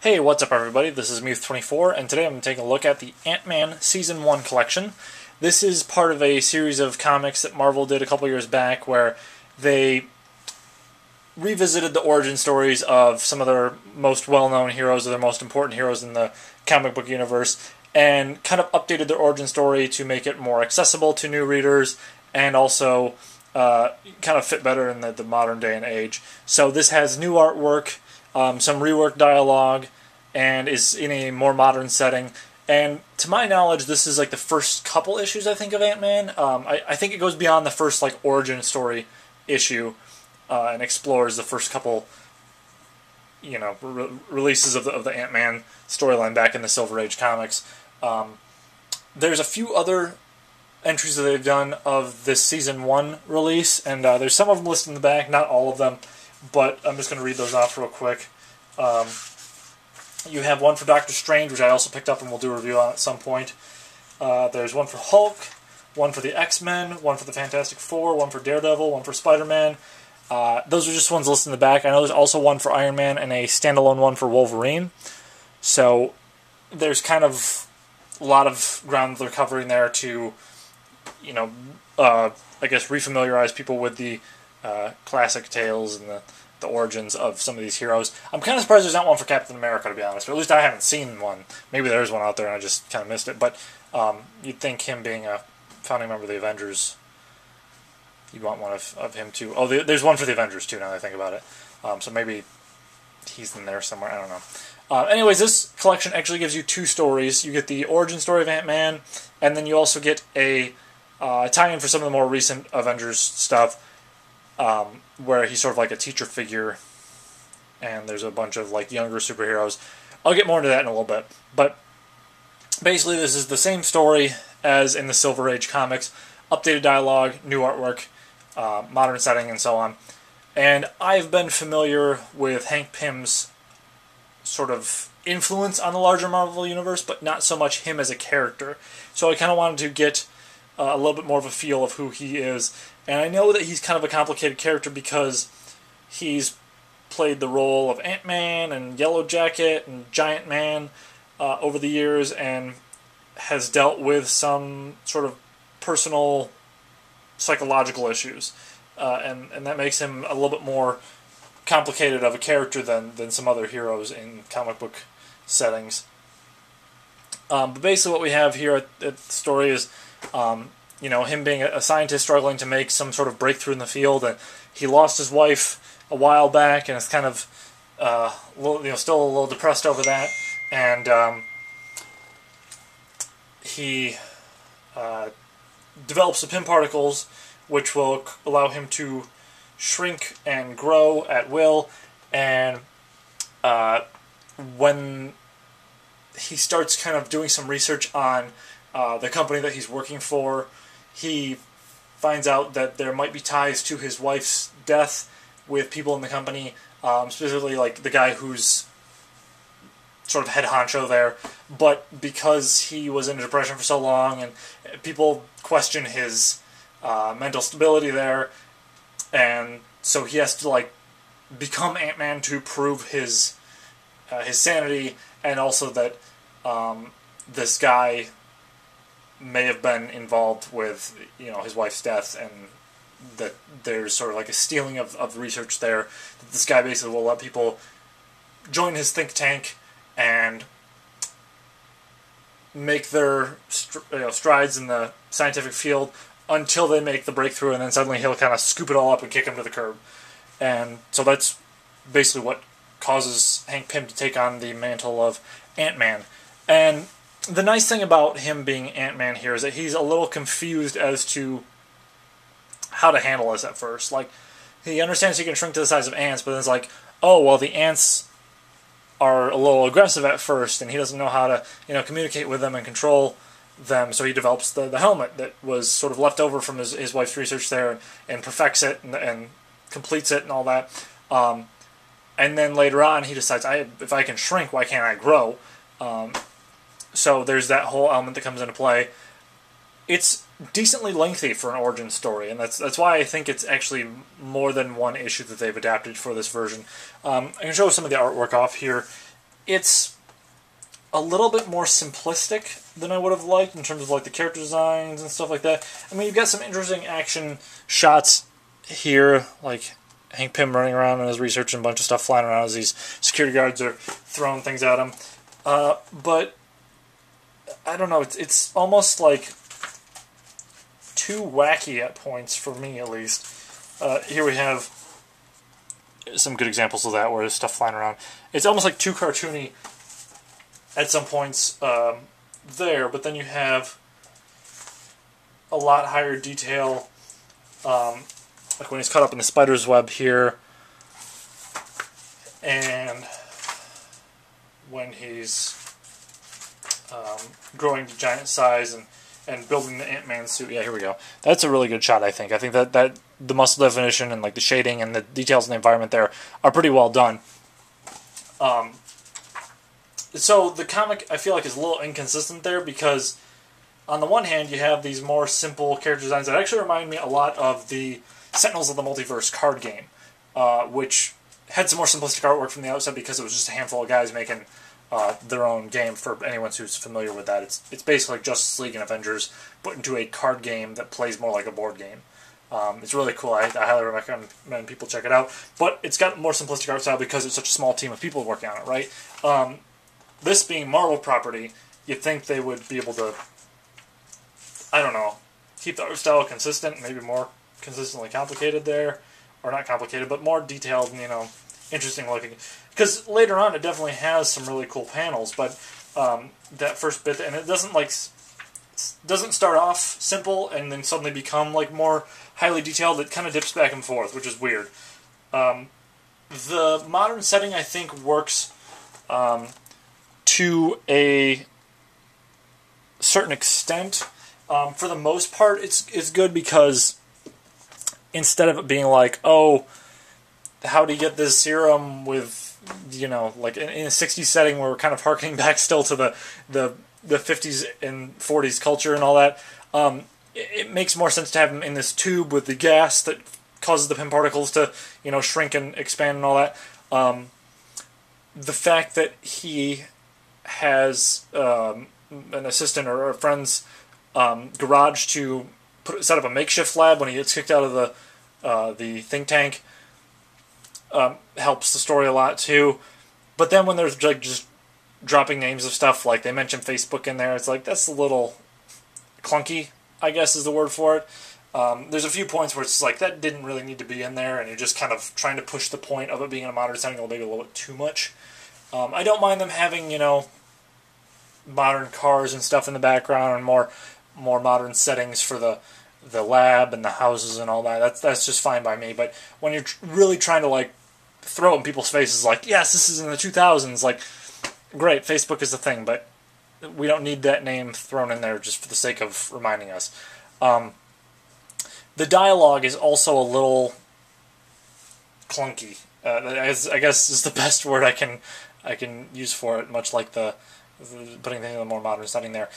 Hey, what's up everybody? This is Muth24, and today I'm taking a look at the Ant-Man Season 1 collection. This is part of a series of comics that Marvel did a couple years back where they revisited the origin stories of some of their most well-known heroes, or their most important heroes in the comic book universe, and kind of updated their origin story to make it more accessible to new readers, and also kind of fit better in the modern day and age. So this has new artwork, some reworked dialogue, and is in a more modern setting. And to my knowledge, this is like the first couple issues, I think, of Ant-Man. I think it goes beyond the first like origin story issue and explores the first couple, releases of the Ant-Man storyline back in the Silver Age comics. There's a few other entries that they've done of this Season 1 release, and there's some of them listed in the back, not all of them, but I'm just going to read those off real quick. You have one for Doctor Strange, which I also picked up and we'll do a review on at some point. There's one for Hulk, one for the X-Men, one for the Fantastic Four, one for Daredevil, one for Spider-Man. Those are just ones listed in the back. I know there's also one for Iron Man and a standalone one for Wolverine. So there's kind of a lot of ground they're covering there to, I guess, refamiliarize people with the classic tales and the origins of some of these heroes. I'm kind of surprised there's not one for Captain America, to be honest, or at least I haven't seen one. Maybe there's one out there and I just kind of missed it, but you'd think him being a founding member of the Avengers, you'd want one of him too. Oh, there's one for the Avengers too, now that I think about it. So maybe he's in there somewhere, I don't know. Anyways, this collection actually gives you two stories. You get the origin story of Ant-Man, and then you also get a tie-in for some of the more recent Avengers stuff, where he's sort of like a teacher figure, and there's a bunch of like younger superheroes. I'll get more into that in a little bit, but basically this is the same story as in the Silver Age comics, updated dialogue, new artwork, modern setting, and so on. And I've been familiar with Hank Pym's sort of influence on the larger Marvel universe, but not so much him as a character. So I kind of wanted to get a little bit more of a feel of who he is. And I know that he's kind of a complicated character because he's played the role of Ant-Man and Yellow Jacket and Giant Man over the years, and has dealt with some sort of personal psychological issues. And that makes him a little bit more complicated of a character than some other heroes in comic book settings. But basically what we have here at the story is him being a scientist struggling to make some sort of breakthrough in the field, and he lost his wife a while back, and is kind of still a little depressed over that, and he develops the Pym particles, which will allow him to shrink and grow at will, and when he starts kind of doing some research on the company that he's working for, he finds out that there might be ties to his wife's death with people in the company, specifically like the guy who's sort of head honcho there. But because he was in a depression for so long, and people question his mental stability there, and so he has to like become Ant-Man to prove his sanity, and also that this guy may have been involved with his wife's death, and that there's sort of like a stealing of research there. That this guy basically will let people join his think tank and make their strides in the scientific field until they make the breakthrough, and then suddenly he'll kind of scoop it all up and kick him to the curb. And so that's basically what causes Hank Pym to take on the mantle of Ant-Man. And the nice thing about him being Ant-Man here is that he's a little confused as to how to handle this at first. Like, he understands he can shrink to the size of ants, but then it's like, oh, well, the ants are a little aggressive at first, and he doesn't know how to, communicate with them and control them, so he develops the helmet that was sort of left over from his wife's research there, and perfects it, and completes it, and all that. And then later on, he decides, if I can shrink, why can't I grow? So there's that whole element that comes into play. It's decently lengthy for an origin story, and that's why I think it's actually more than one issue that they've adapted for this version. I can show some of the artwork off here. it's a little bit more simplistic than I would have liked in terms of like the character designs and stuff like that. I mean, you've got some interesting action shots here, like Hank Pym running around and is researching a bunch of stuff flying around as these security guards are throwing things at him. But I don't know, it's almost like too wacky at points, for me at least. Here we have some good examples of that, where there's stuff flying around. It's almost like too cartoony at some points there, but then you have a lot higher detail, like when he's caught up in the spider's web here, and when he's growing to giant size and building the Ant-Man suit. Yeah, here we go. That's a really good shot, I think. I think that the muscle definition and like the shading and the details in the environment there are pretty well done. So the comic, I feel like, is a little inconsistent there, because on the one hand you have these more simple character designs that actually remind me a lot of the Sentinels of the Multiverse card game, which had some more simplistic artwork from the outset because it was just a handful of guys making their own game. For anyone who's familiar with that, it's basically like Justice League and Avengers put into a card game that plays more like a board game. It's really cool. I highly recommend people check it out. But it's got more simplistic art style because it's such a small team of people working on it, right? This being Marvel property, you'd think they would be able to, I don't know, keep the art style consistent, maybe more consistently complicated there. Or not complicated, but more detailed and, interesting looking. Because later on it definitely has some really cool panels, but that first bit, and it doesn't start off simple and then suddenly become like more highly detailed. It kind of dips back and forth, which is weird. The modern setting, I think, works to a certain extent. For the most part, it's good because instead of it being like, oh, how do you get this serum with, like in a 60s setting where we're kind of harkening back still to the 50s and 40s culture and all that, it makes more sense to have him in this tube with the gas that causes the Pym particles to, shrink and expand and all that. The fact that he has an assistant or a friend's garage to set up a makeshift lab when he gets kicked out of the think tank helps the story a lot too. But then when there's like just dropping names of stuff, like they mention Facebook in there, it's like that's a little clunky, I guess is the word for it. There's a few points where it's like that didn't really need to be in there, and you're just kind of trying to push the point of it being in a modern setting maybe a little bit too much. I don't mind them having modern cars and stuff in the background and more modern settings for the lab and the houses and all that. That's just fine by me. But when you're really trying to like throw in people's faces like, yes, this is in the 2000s, like, great, Facebook is the thing, but we don't need that name thrown in there just for the sake of reminding us. The dialogue is also a little clunky. I guess is the best word I can use for it, much like the putting things in a more modern setting there.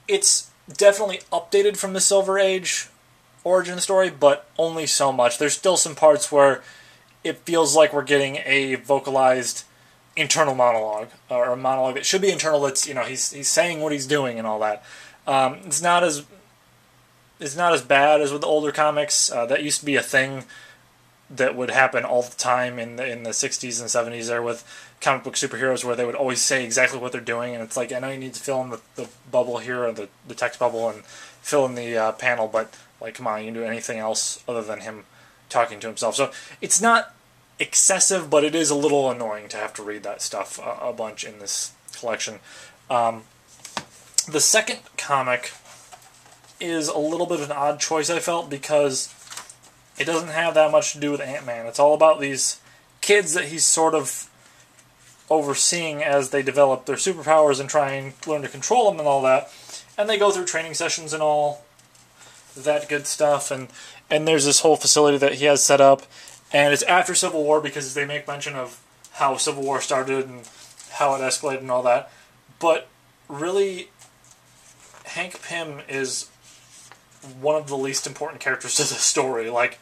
It's definitely updated from the Silver Age origin story, but only so much. There's still some parts where it feels like we're getting a vocalized internal monologue, or a monologue that should be internal. That's he's saying what he's doing and all that. It's not as bad as with the older comics. That used to be a thing that would happen all the time in the 60s and 70s there with comic book superheroes, where they would always say exactly what they're doing, and it's like, I know you need to fill in the bubble here, or the text bubble, and fill in the panel, but like, come on, you can do anything else other than him talking to himself. So it's not excessive, but it is a little annoying to have to read that stuff a bunch in this collection. The second comic is a little bit of an odd choice, I felt, because it doesn't have that much to do with Ant-Man. It's all about these kids that he's sort of overseeing as they develop their superpowers and try and learn to control them and all that. And they go through training sessions and all that good stuff. And there's this whole facility that he has set up. And it's after Civil War, because they make mention of how Civil War started and how it escalated and all that. But really, Hank Pym is one of the least important characters to the story. Like,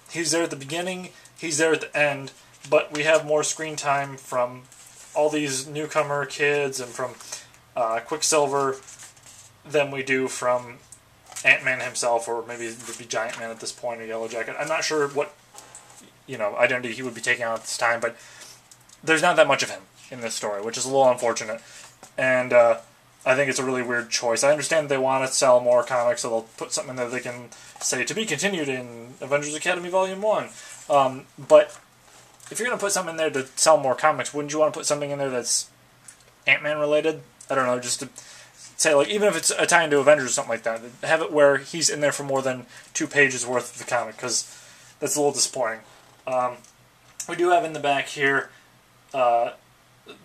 he's there at the beginning, he's there at the end, but we have more screen time from all these newcomer kids and from Quicksilver than we do from Ant-Man himself, or maybe it would be Giant Man at this point, or Yellow Jacket. I'm not sure what identity he would be taking on at this time, but there's not that much of him in this story, which is a little unfortunate. And I think it's a really weird choice. I understand they want to sell more comics, so they'll put something in there they can say, to be continued in Avengers Academy Volume 1. But if you're going to put something in there to sell more comics, wouldn't you want to put something in there that's Ant-Man related? I don't know, just to say, like, even if it's a tie into Avengers or something like that, have it where he's in there for more than 2 pages worth of the comic, because that's a little disappointing. We do have in the back here the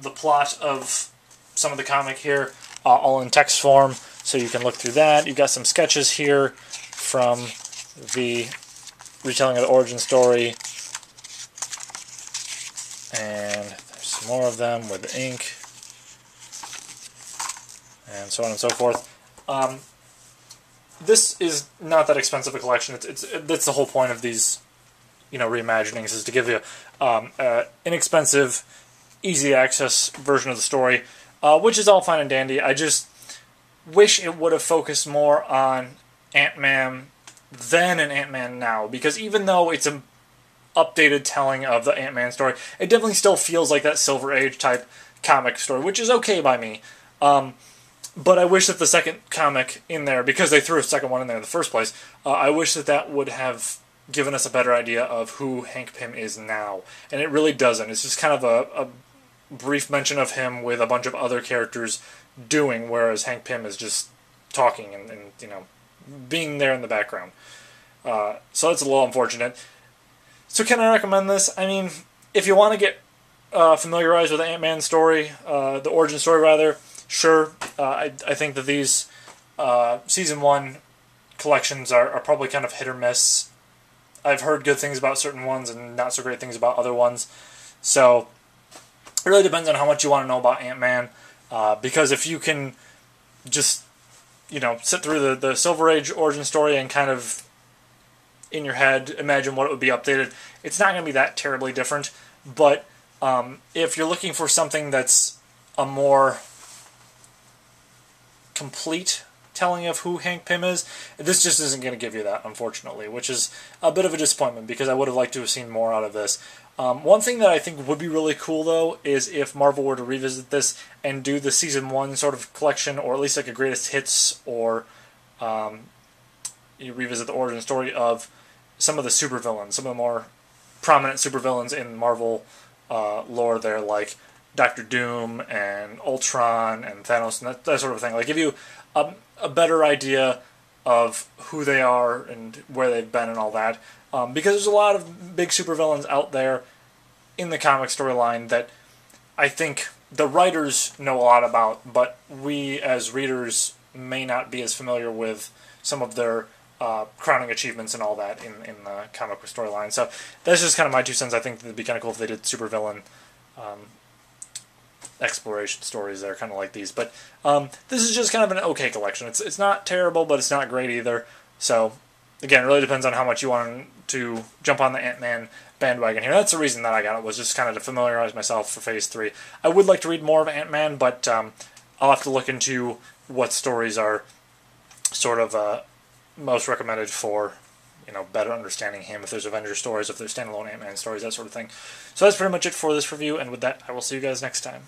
plot of some of the comic here, all in text form, so you can look through that. You've got some sketches here from the retelling of the origin story, and there's some more of them with the ink, and so on and so forth. This is not that expensive a collection. That's the whole point of these, reimaginings, is to give you an inexpensive, easy access version of the story, which is all fine and dandy. I just wish it would have focused more on Ant-Man then and Ant-Man now, because even though it's an updated telling of the Ant-Man story, it definitely still feels like that Silver Age type comic story, which is okay by me. But I wish that the second comic in there, because they threw a second one in there in the first place, I wish that would have given us a better idea of who Hank Pym is now. And it really doesn't. It's just kind of a brief mention of him with a bunch of other characters doing, whereas Hank Pym is just talking and being there in the background. So that's a little unfortunate. So can I recommend this? I mean, if you want to get familiarized with the Ant-Man story, the origin story rather, sure. I think that these Season 1 collections are probably kind of hit or miss. I've heard good things about certain ones and not so great things about other ones. So it really depends on how much you want to know about Ant-Man. Because if you can just, sit through the Silver Age origin story and kind of, in your head, imagine what it would be updated, it's not going to be that terribly different. But if you're looking for something that's a more complete telling of who Hank Pym is, this just isn't going to give you that, unfortunately, which is a bit of a disappointment, because I would have liked to have seen more out of this. One thing that I think would be really cool, though, is if Marvel were to revisit this and do the Season 1 sort of collection, or at least like a greatest hits, or you revisit the origin story of some of the supervillains, some of the more prominent supervillains in Marvel lore there, like Doctor Doom and Ultron and Thanos and that sort of thing. Like, give you a better idea of who they are and where they've been and all that. Because there's a lot of big supervillains out there in the comic storyline that I think the writers know a lot about, but we as readers may not be as familiar with some of their crowning achievements and all that in the comic book storyline. So that's just kind of my 2 cents. I think it'd be kind of cool if they did supervillain exploration stories that are kind of like these. But this is just kind of an okay collection. It's not terrible, but it's not great either. So again, it really depends on how much you want to jump on the Ant-Man bandwagon here. That's the reason that I got it, was just kind of to familiarize myself for Phase 3. I would like to read more of Ant-Man, but I'll have to look into what stories are sort of most recommended for better understanding him, if there's Avengers stories, if there's standalone Ant-Man stories, that sort of thing. So that's pretty much it for this review, and with that, I will see you guys next time.